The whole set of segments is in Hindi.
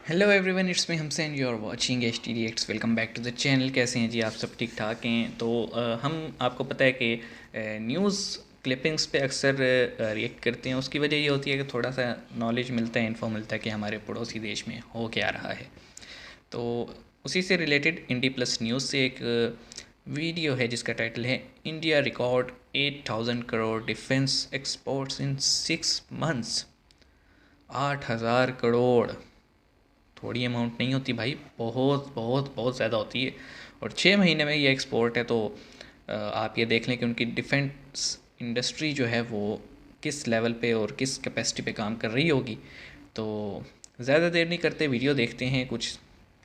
हेलो एवरीवन, इट्स मी हमसे and you are watching H T D X. Welcome back to the channel. कैसे हैं जी आप सब? ठीक ठाक हैं? तो हम आपको पता है कि न्यूज़ क्लिपिंग्स पे अक्सर रिएक्ट करते हैं। उसकी वजह ये होती है कि थोड़ा सा नॉलेज मिलता है, इन्फो मिलता है कि हमारे पड़ोसी देश में हो क्या रहा है। तो उसी से रिलेटेड इंडी प्लस न्यूज़ से एक वीडियो है जिसका टाइटल है India record 8,000 crore defence exports in 6 months. 8,000 crore थोड़ी अमाउंट नहीं होती भाई, बहुत बहुत बहुत ज़्यादा होती है। और 6 महीने में ये एक्सपोर्ट है। तो आप ये देख लें कि उनकी डिफेंस इंडस्ट्री जो है वो किस लेवल पे और किस कैपेसिटी पे काम कर रही होगी। तो ज़्यादा देर नहीं करते, वीडियो देखते हैं, कुछ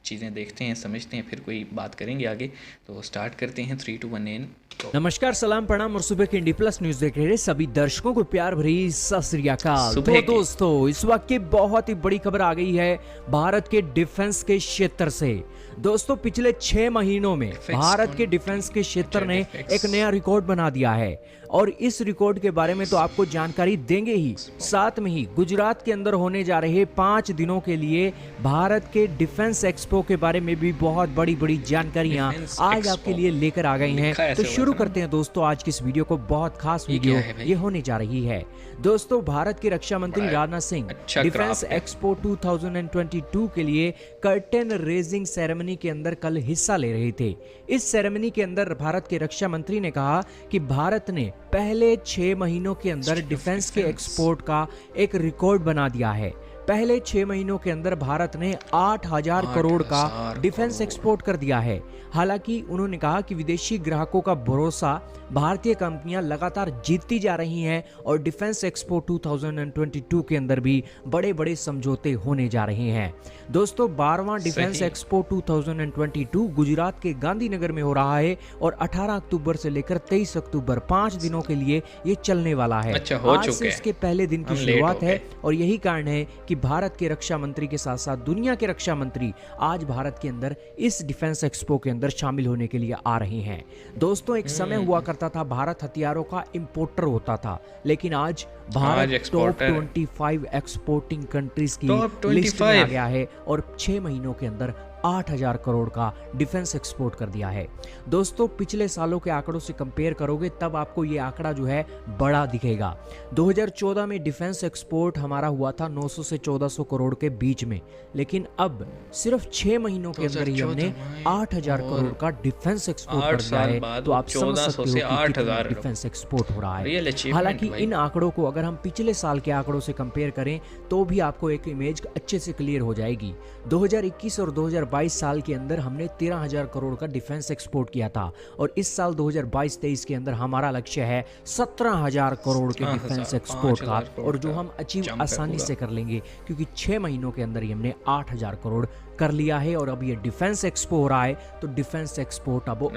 चीज़ें देखते हैं, समझते हैं, फिर कोई बात करेंगे आगे। तो स्टार्ट करते हैं 3 2 1 एन। नमस्कार, सलाम, प्रणाम और सुबह के इंडी प्लस न्यूज देख रहे सभी दर्शकों को प्यार भरी सत श्री अकाल। तो दोस्तों, इस वक्त की बहुत ही बड़ी खबर आ गई है भारत के डिफेंस के क्षेत्र से। दोस्तों, पिछले 6 महीनों में भारत के डिफेंस के क्षेत्र ने एक नया रिकॉर्ड बना दिया है और इस रिकॉर्ड के बारे में तो आपको जानकारी देंगे ही, साथ में ही गुजरात के अंदर होने जा रहे 5 दिनों के लिए भारत के डिफेंस एक्सपो के बारे में भी बहुत बड़ी बड़ी जानकारियां आज आपके लिए लेकर आ गए हैं। तो शुरू करते हैं दोस्तों आज की इस वीडियो को। बहुत खास वीडियो ये होने जा रही है। दोस्तों, भारत के रक्षा मंत्री राजनाथ सिंह डिफेंस एक्सपो 2022 के लिए कर्टेन रेजिंग सेरेमनी के अंदर कल हिस्सा ले रहे थे। इस सेरेमनी के अंदर भारत के रक्षा मंत्री ने कहा कि भारत ने पहले 6 महीनों के अंदर डिफेंस के एक्सपोर्ट का एक रिकॉर्ड बना दिया है। पहले 6 महीनों के अंदर भारत ने 8,000 करोड़ का डिफेंस एक्सपोर्ट कर दिया है। हालांकि उन्होंने कहा कि विदेशी ग्राहकों का भरोसा भारतीय कंपनियां लगातार जीतती जा रही हैं और डिफेंस एक्सपो 2022 के अंदर भी बड़े बड़े समझौते होने जा रहे हैं। दोस्तों, 12वां डिफेंस एक्सपो 2022 गुजरात के गांधीनगर में हो रहा है और 18 अक्टूबर से लेकर 23 अक्टूबर 5 दिनों के लिए ये चलने वाला है। आज से इसके पहले दिन की शुरुआत है और यही कारण है कि भारत के रक्षा मंत्री के साथ साथ दुनिया के रक्षा मंत्री आज भारत के अंदर इस डिफेंस एक्सपो के अंदर शामिल होने के लिए आ रहे हैं। दोस्तों, एक समय हुआ करता था भारत हथियारों का इंपोर्टर होता था, लेकिन आज भारत टॉप 25 एक्सपोर्टिंग कंट्रीज की लिस्ट में आ गया है और 6 महीनों के अंदर 8,000 करोड़ का डिफेंस एक्सपोर्ट कर दिया है। दोस्तों, पिछले सालों के आंकड़ों से कंपेयर करोगे तब आपको ये आंकड़ा जो है बड़ा दिखेगा। 2014 में डिफेंस एक्सपोर्ट हमारा हुआ था 900 से 1400 करोड़ के बीच में, लेकिन अब सिर्फ 6 महीनों के अंदर ही हमने 8,000 करोड़ का डिफेंस एक्सपोर्ट कर दिया है। तो आप समझ सकते हो कि कितना डिफेंस एक्सपोर्ट हो रहा है। हालांकि इन आंकड़ों को अगर हम पिछले साल के आंकड़ों से कंपेयर करें तो भी आपको एक इमेज अच्छे से क्लियर हो जाएगी। 2021 और 2022 साल के अंदर हमने 13,000 करोड़ का डिफेंस एक्सपोर्ट किया था और इस साल 2022-23 के अंदर हमारा लक्ष्य है 17,000 करोड़ के डिफेंस एक्सपोर्ट का, और जो हम अचीव आसानी से कर लेंगे क्योंकि 6 महीनों के अंदर ही हमने 8,000 करोड़ कर लिया है। और अब ये डिफेंस एक्सपो हो रहा है तो डिफेंस एक्सपोर्ट अब और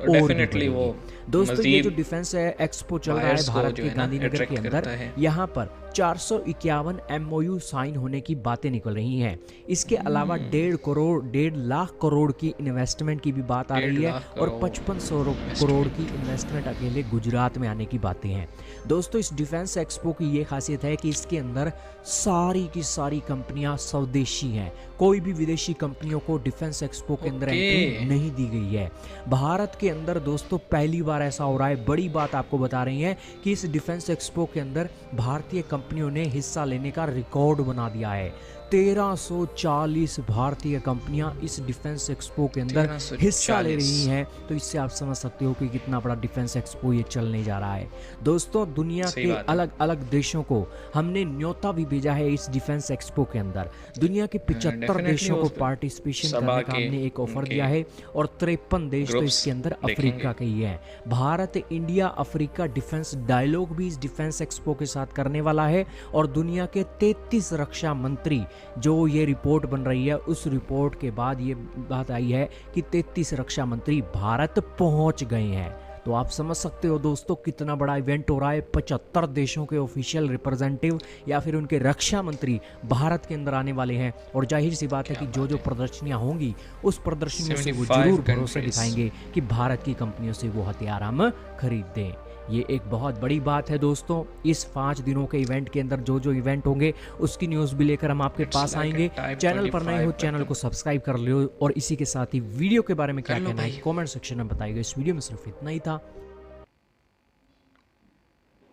वो दोस्तों, ये जो डिफेंस एक्सपो चल रहा है भारत के गांधीनगर के अंदर, यहाँ पर 451 MOU साइन होने की बातें निकल रही हैं। इसके अलावा 1.5 लाख करोड़ की इन्वेस्टमेंट की भी बात आ रही है और 5500 करोड़ की इन्वेस्टमेंट अकेले गुजरात में आने की बातें हैं। दोस्तों, इस डिफेंस एक्सपो की ये खासियत है कि इसके अंदर सारी की सारी कंपनियां स्वदेशी हैं। कोई भी विदेशी कंपनियों को डिफेंस एक्सपो के अंदर एंट्री नहीं दी गई है। भारत के अंदर दोस्तों पहली बार ऐसा हो रहा है। बड़ी बात आपको बता रही है कि इस डिफेंस एक्सपो के अंदर भारतीय कंपनियों ने हिस्सा लेने का रिकॉर्ड बना दिया है। 1340 भारतीय कंपनियां इस डिफेंस एक्सपो के अंदर हिस्सा ले रही हैं। तो इससे आप समझ सकते हो कि कितना बड़ा डिफेंस एक्सपो ये चलने जा रहा है। दोस्तों, दुनिया के अलग अलग देशों को हमने न्योता भी भेजा है इस डिफेंस एक्सपो के अंदर। दुनिया के 75 देशों को पार्टिसिपेशन करने का हमने एक ऑफर दिया है और 53 देश तो इसके अंदर अफ्रीका के ही है। Bharat India Africa defence dialogue भी इस डिफेंस एक्सपो के साथ करने वाला है और दुनिया के 33 रक्षा मंत्री, जो ये रिपोर्ट बन रही है उस रिपोर्ट के बाद ये बात आई है कि 33 रक्षा मंत्री भारत पहुंच गए हैं। तो आप समझ सकते हो दोस्तों कितना बड़ा इवेंट हो रहा है। 75 देशों के ऑफिशियल रिप्रेजेंटेटिव या फिर उनके रक्षा मंत्री भारत के अंदर आने वाले हैं और जाहिर सी बात है कि जो जो प्रदर्शनियां होंगी उस प्रदर्शनियों से वो जरूर भरोसा दिखाएंगे कि भारत की कंपनियों से वो हथियार हम खरीद दें। ये एक बहुत बड़ी बात है दोस्तों। इस 5 दिनों के इवेंट के अंदर जो जो इवेंट होंगे उसकी न्यूज़ भी लेकर हम आपके पास आएंगे। चैनल पर नए हो चैनल को सब्सक्राइब कर लो, और इसी के साथ ही वीडियो के बारे में क्या कहना है कमेंट सेक्शन में बताइएगा। इस वीडियो में सिर्फ इतना ही था।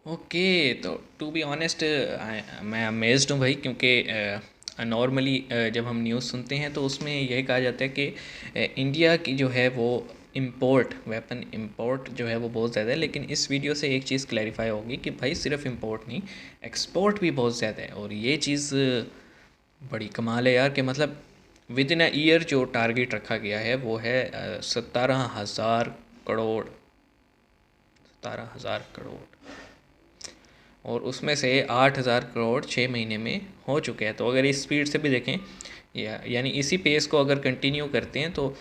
ओके, तो टू बी ऑनेस्ट मैं अमेज्ड हूँ भाई, क्योंकि नॉर्मली जब हम न्यूज़ सुनते हैं तो उसमें यही कहा जाता है कि इंडिया की जो है वो वेपन इंपोर्ट जो है वो बहुत ज़्यादा है। लेकिन इस वीडियो से एक चीज़ क्लैरिफाई होगी कि भाई सिर्फ इंपोर्ट नहीं, एक्सपोर्ट भी बहुत ज़्यादा है। और ये चीज़ बड़ी कमाल है यार, कि मतलब विद इन अ ईयर जो टारगेट रखा गया है वो है 17,000 करोड़, 17,000 करोड़, और उसमें से 8,000 करोड़ 6 महीने में हो चुके हैं। तो अगर इस स्पीड से भी देखें यानी इसी पेस को अगर कंटिन्यू करते हैं तो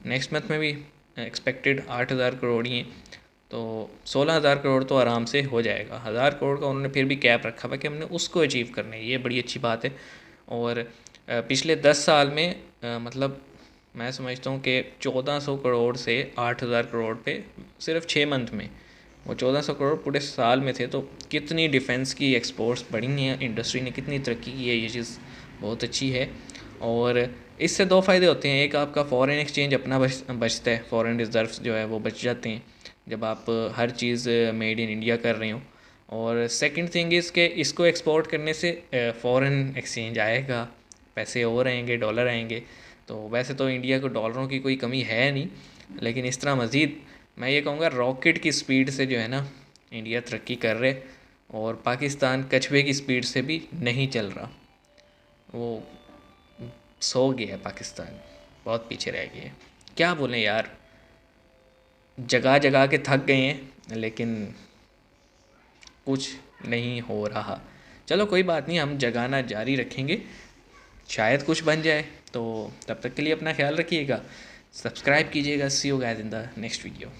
नेक्स्ट मंथ में भी एक्सपेक्टेड 8,000 करोड़ ही हैं, तो 16,000 करोड़ तो आराम से हो जाएगा। 1,000 करोड़ का उन्होंने फिर भी कैप रखा हुआ कि हमने उसको अचीव करना है, ये बड़ी अच्छी बात है। और पिछले 10 साल में मतलब मैं समझता हूँ कि 1,400 करोड़ से 8,000 करोड़ पे सिर्फ 6 मंथ में, वो 1,400 करोड़ पूरे साल में थे। तो कितनी डिफेंस की एक्सपोर्ट्स बढ़ी हैं, इंडस्ट्री ने कितनी तरक्की की है, ये चीज़ बहुत अच्छी है। और इससे दो फ़ायदे होते हैं। एक, आपका फ़ॉरेन एक्सचेंज अपना बचता है, फ़ॉरेन रिज़र्व्स जो है वो बच जाते हैं जब आप हर चीज़ मेड इन इंडिया कर रहे हो। और सेकंड थिंग इज़ के इसको एक्सपोर्ट करने से फ़ॉरेन एक्सचेंज आएगा, पैसे और आएंगे, डॉलर आएंगे। तो वैसे तो इंडिया को डॉलरों की कोई कमी है नहीं, लेकिन इस तरह मज़ीद मैं ये कहूँगा रॉकेट की स्पीड से जो है ना इंडिया तरक्की कर रहे, और पाकिस्तान कछुए की स्पीड से भी नहीं चल रहा, वो सो गया है पाकिस्तान, बहुत पीछे रह गया है। क्या बोलें यार, जगा जगा के थक गए हैं, लेकिन कुछ नहीं हो रहा। चलो कोई बात नहीं, हम जगाना जारी रखेंगे, शायद कुछ बन जाए। तो तब तक के लिए अपना ख्याल रखिएगा, सब्सक्राइब कीजिएगा। See you guys in the next video.